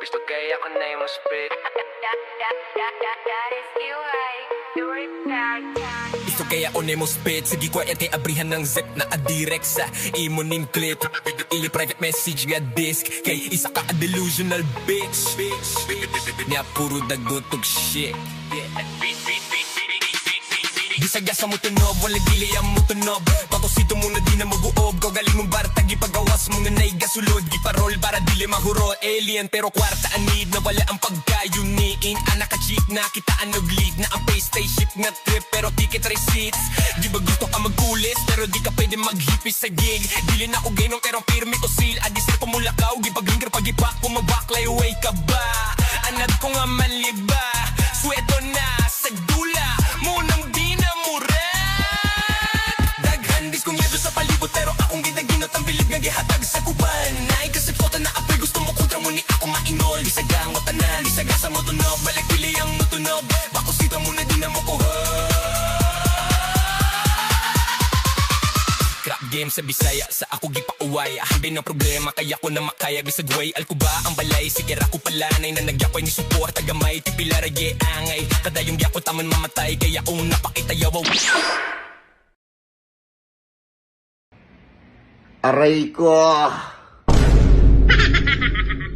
Gusto kaya ko na yung spit. Gusto kaya ko nemo spit. Sige quiet kay abrihan ng zip na adirect sa imo ning clip. Ili private message nga disk. Kay isa ka a delusional bitch. Niya puro dagotog shit. Gisagasa mo tunob, wala dili ang mo tunob. Patosito mo na di na mag-uob. Kau galing mong barta, gipagawas mo nga na'y gasulod. Giparol para dili mahuro. Alien pero kwarta anid na wala ang pagkayuniin. Anak ka cheap na kitaan og lead na ang pay spaceship nga trip pero ticket receipts. Di ba gusto ka magkulis pero di ka pwede maghipis sa gig. Dili na ko gainong pero pirmi o seal. Adisir pumulakaw, gipag-linger pag-ipak pumabaklay. Way ka ba? Anad ko nga manliba. Sweto na sa dula munang kung yado sa palibot pero akong ginaginot ang bilib nga gihatag sa kuban. Naay kasi foto na apoy gusto mo kontra mo ni ako mainol. Di sagang mo tanan, di sagasa mo tunog. Balik pili ang nutunog, bakosita mo na di na mo kuha. Crap game sa Bisaya, sa ako gipauway. Hambin ng problema kaya ko na makaya. Bisag way, alkuba ang balay. Sige ra ko palanay na nagyakoy ni support. Tagamay, tipila rage angay. Kadayong gyako taman mamatay kaya kung napakita yawaw. Aray ko!